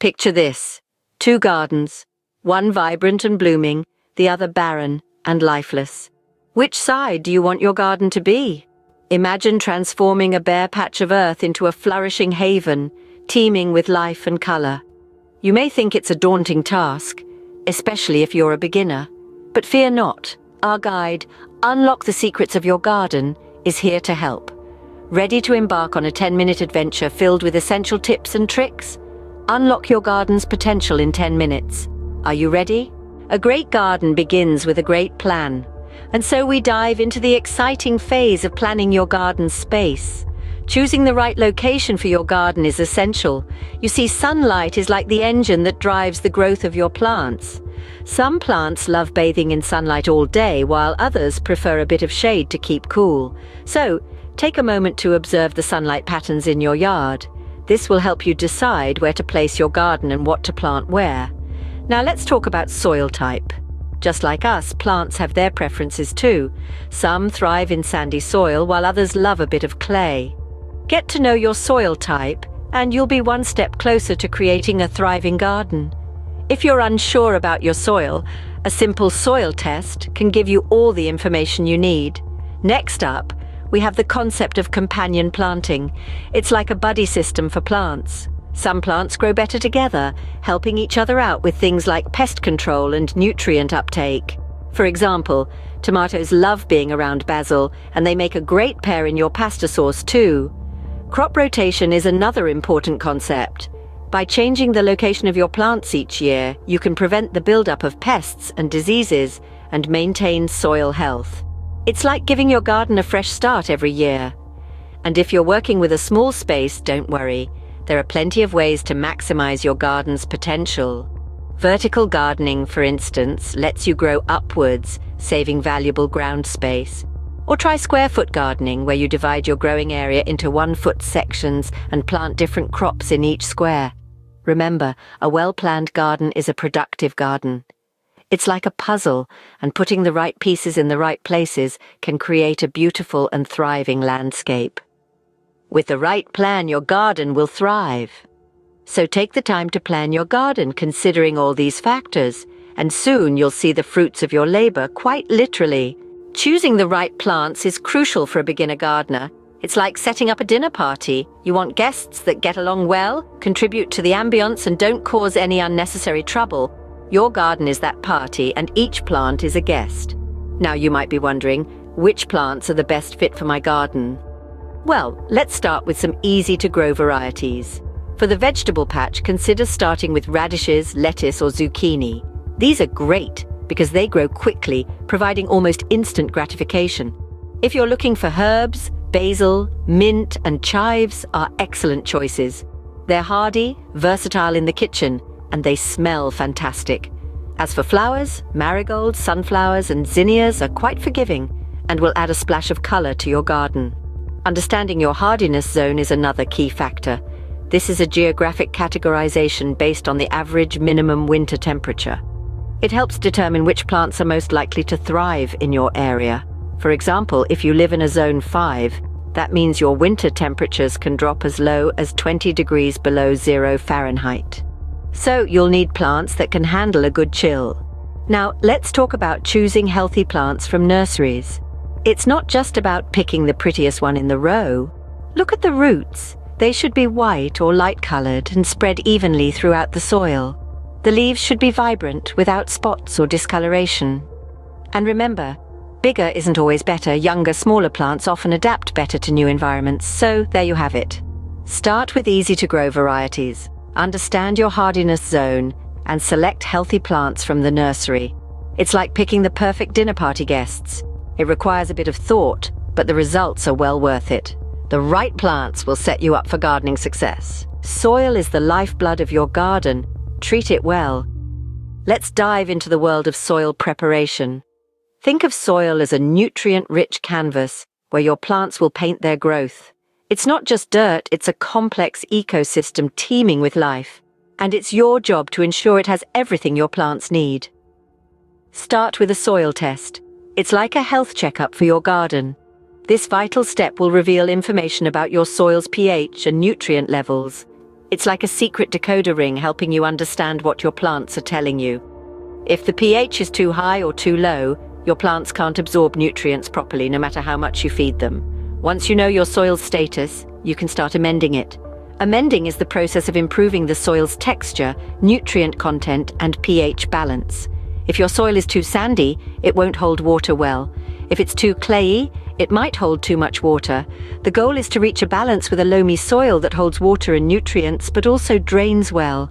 Picture this: two gardens, one vibrant and blooming, the other barren and lifeless. Which side do you want your garden to be? Imagine transforming a bare patch of earth into a flourishing haven, teeming with life and color. You may think it's a daunting task, especially if you're a beginner. But fear not. Our guide, Unlock the Secrets of Your Garden, is here to help. Ready to embark on a 10-minute adventure filled with essential tips and tricks? Unlock your garden's potential in 10 minutes. Are you ready? A great garden begins with a great plan. And so we dive into the exciting phase of planning your garden space. Choosing the right location for your garden is essential. You see, sunlight is like the engine that drives the growth of your plants. Some plants love bathing in sunlight all day, while others prefer a bit of shade to keep cool. So, take a moment to observe the sunlight patterns in your yard. This will help you decide where to place your garden and what to plant where. Now let's talk about soil type. Just like us, plants have their preferences too. Some thrive in sandy soil, while others love a bit of clay. Get to know your soil type, and you'll be one step closer to creating a thriving garden. If you're unsure about your soil, a simple soil test can give you all the information you need. Next up, we have the concept of companion planting. It's like a buddy system for plants. Some plants grow better together, helping each other out with things like pest control and nutrient uptake. For example, tomatoes love being around basil, and they make a great pair in your pasta sauce too. Crop rotation is another important concept. By changing the location of your plants each year, you can prevent the buildup of pests and diseases and maintain soil health. It's like giving your garden a fresh start every year. And if you're working with a small space, don't worry. There are plenty of ways to maximize your garden's potential. Vertical gardening, for instance, lets you grow upwards, saving valuable ground space. Or try square-foot gardening, where you divide your growing area into 1-foot sections and plant different crops in each square. Remember, a well-planned garden is a productive garden. It's like a puzzle, and putting the right pieces in the right places can create a beautiful and thriving landscape. With the right plan, your garden will thrive. So take the time to plan your garden considering all these factors, and soon you'll see the fruits of your labor, quite literally. Choosing the right plants is crucial for a beginner gardener. It's like setting up a dinner party. You want guests that get along well, contribute to the ambience, and don't cause any unnecessary trouble. Your garden is that party, and each plant is a guest. Now you might be wondering, which plants are the best fit for my garden? Well, let's start with some easy-to-grow varieties. For the vegetable patch, consider starting with radishes, lettuce, or zucchini. These are great because they grow quickly, providing almost instant gratification. If you're looking for herbs, basil, mint, and chives are excellent choices. They're hardy, versatile in the kitchen, and they smell fantastic. As for flowers, marigolds, sunflowers, and zinnias are quite forgiving and will add a splash of color to your garden. Understanding your hardiness zone is another key factor. This is a geographic categorization based on the average minimum winter temperature. It helps determine which plants are most likely to thrive in your area. For example, if you live in a zone 5, that means your winter temperatures can drop as low as 20 degrees below 0 Fahrenheit. So you'll need plants that can handle a good chill. Now, let's talk about choosing healthy plants from nurseries. It's not just about picking the prettiest one in the row. Look at the roots. They should be white or light-colored and spread evenly throughout the soil. The leaves should be vibrant, without spots or discoloration. And remember, bigger isn't always better. Younger, smaller plants often adapt better to new environments, so there you have it. Start with easy-to-grow varieties. Understand your hardiness zone and select healthy plants from the nursery. It's like picking the perfect dinner party guests. It requires a bit of thought, but the results are well worth it. The right plants will set you up for gardening success. Soil is the lifeblood of your garden. Treat it well. Let's dive into the world of soil preparation. Think of soil as a nutrient-rich canvas where your plants will paint their growth. It's not just dirt, it's a complex ecosystem teeming with life. And it's your job to ensure it has everything your plants need. Start with a soil test. It's like a health checkup for your garden. This vital step will reveal information about your soil's pH and nutrient levels. It's like a secret decoder ring helping you understand what your plants are telling you. If the pH is too high or too low, your plants can't absorb nutrients properly no matter how much you feed them. Once you know your soil's status, you can start amending it. Amending is the process of improving the soil's texture, nutrient content, and pH balance. If your soil is too sandy, it won't hold water well. If it's too clayey, it might hold too much water. The goal is to reach a balance with a loamy soil that holds water and nutrients, but also drains well.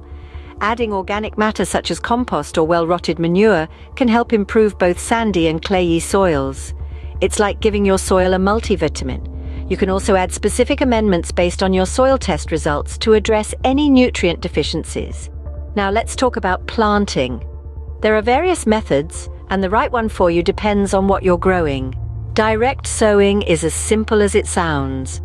Adding organic matter such as compost or well-rotted manure can help improve both sandy and clayey soils. It's like giving your soil a multivitamin. You can also add specific amendments based on your soil test results to address any nutrient deficiencies. Now let's talk about planting. There are various methods, and the right one for you depends on what you're growing. Direct sowing is as simple as it sounds.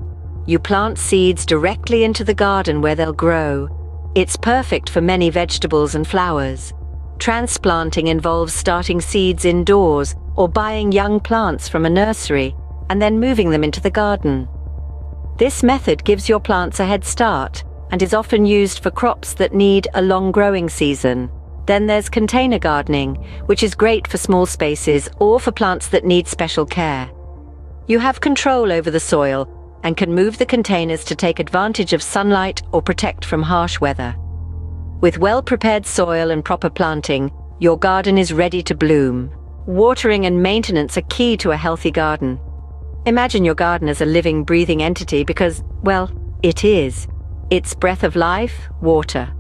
You plant seeds directly into the garden where they'll grow. It's perfect for many vegetables and flowers. Transplanting involves starting seeds indoors or buying young plants from a nursery and then moving them into the garden. This method gives your plants a head start and is often used for crops that need a long growing season. Then there's container gardening, which is great for small spaces or for plants that need special care. You have control over the soil and can move the containers to take advantage of sunlight or protect from harsh weather. With well-prepared soil and proper planting, your garden is ready to bloom. Watering and maintenance are key to a healthy garden. Imagine your garden as a living, breathing entity because, well, it is. It's breath of life, water.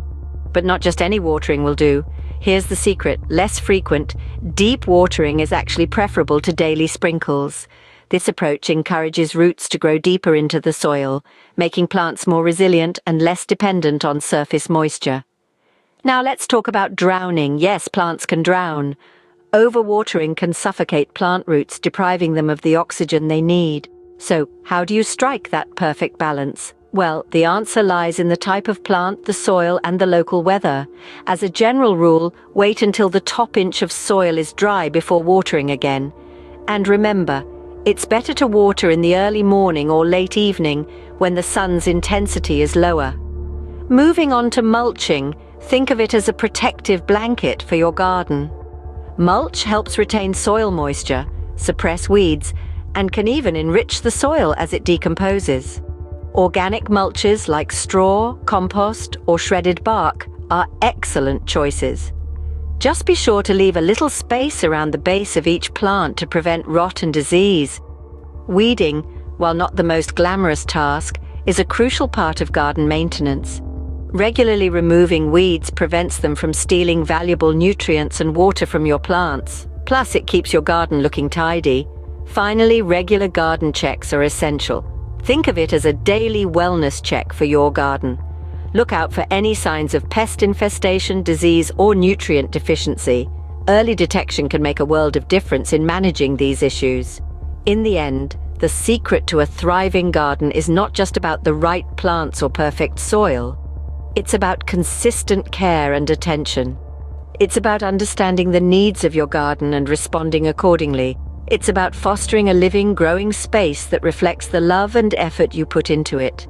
But not just any watering will do. Here's the secret: less frequent, deep watering is actually preferable to daily sprinkles. This approach encourages roots to grow deeper into the soil, making plants more resilient and less dependent on surface moisture. Now let's talk about drowning. Yes, plants can drown. Overwatering can suffocate plant roots, depriving them of the oxygen they need. So, how do you strike that perfect balance? Well, the answer lies in the type of plant, the soil, and the local weather. As a general rule, wait until the top inch of soil is dry before watering again. And remember, it's better to water in the early morning or late evening when the sun's intensity is lower. Moving on to mulching, think of it as a protective blanket for your garden. Mulch helps retain soil moisture, suppress weeds, and can even enrich the soil as it decomposes. Organic mulches like straw, compost, or shredded bark are excellent choices. Just be sure to leave a little space around the base of each plant to prevent rot and disease. Weeding, while not the most glamorous task, is a crucial part of garden maintenance. Regularly removing weeds prevents them from stealing valuable nutrients and water from your plants. Plus, it keeps your garden looking tidy. Finally, regular garden checks are essential. Think of it as a daily wellness check for your garden. Look out for any signs of pest infestation, disease, or nutrient deficiency. Early detection can make a world of difference in managing these issues. In the end, the secret to a thriving garden is not just about the right plants or perfect soil. It's about consistent care and attention. It's about understanding the needs of your garden and responding accordingly. It's about fostering a living, growing space that reflects the love and effort you put into it.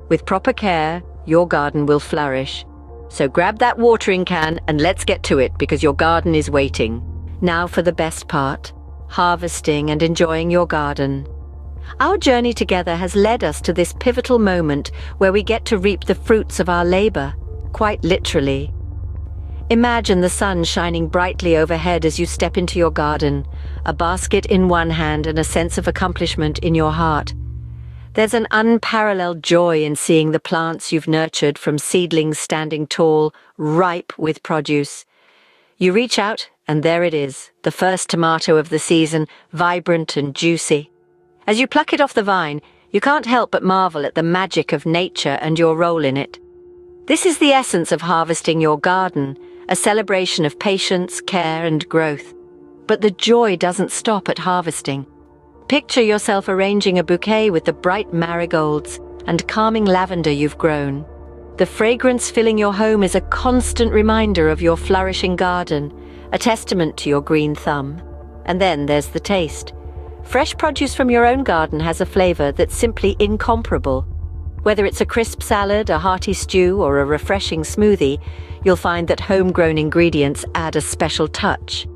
With proper care, your garden will flourish. So grab that watering can and let's get to it because your garden is waiting. Now for the best part, harvesting and enjoying your garden. Our journey together has led us to this pivotal moment where we get to reap the fruits of our labor, quite literally. Imagine the sun shining brightly overhead as you step into your garden, a basket in one hand and a sense of accomplishment in your heart. There's an unparalleled joy in seeing the plants you've nurtured from seedlings standing tall, ripe with produce. You reach out, and there it is, the first tomato of the season, vibrant and juicy. As you pluck it off the vine, you can't help but marvel at the magic of nature and your role in it. This is the essence of harvesting your garden, a celebration of patience, care, and growth. But the joy doesn't stop at harvesting. Picture yourself arranging a bouquet with the bright marigolds and calming lavender you've grown. The fragrance filling your home is a constant reminder of your flourishing garden, a testament to your green thumb. And then there's the taste. Fresh produce from your own garden has a flavor that's simply incomparable. Whether it's a crisp salad, a hearty stew, or a refreshing smoothie, you'll find that homegrown ingredients add a special touch.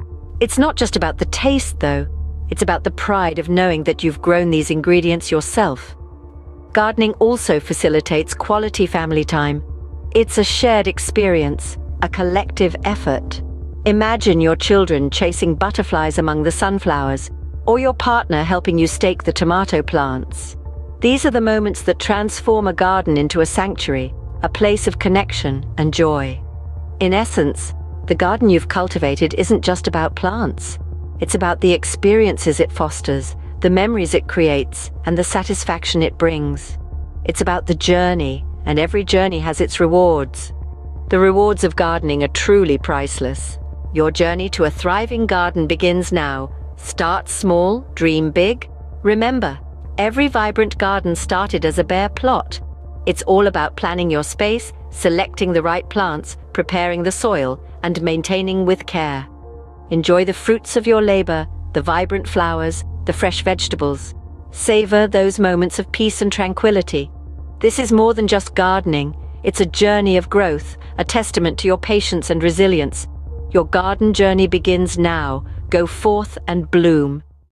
It's not just about the taste, though. It's about the pride of knowing that you've grown these ingredients yourself. Gardening also facilitates quality family time. It's a shared experience, a collective effort. Imagine your children chasing butterflies among the sunflowers, or your partner helping you stake the tomato plants. These are the moments that transform a garden into a sanctuary, a place of connection and joy. In essence, the garden you've cultivated isn't just about plants. It's about the experiences it fosters, the memories it creates, and the satisfaction it brings. It's about the journey, and every journey has its rewards. The rewards of gardening are truly priceless. Your journey to a thriving garden begins now. Start small, dream big. Remember, every vibrant garden started as a bare plot. It's all about planning your space, selecting the right plants, preparing the soil, and maintaining with care. Enjoy the fruits of your labor, the vibrant flowers, the fresh vegetables. Savor those moments of peace and tranquility. This is more than just gardening. It's a journey of growth, a testament to your patience and resilience. Your garden journey begins now. Go forth and bloom.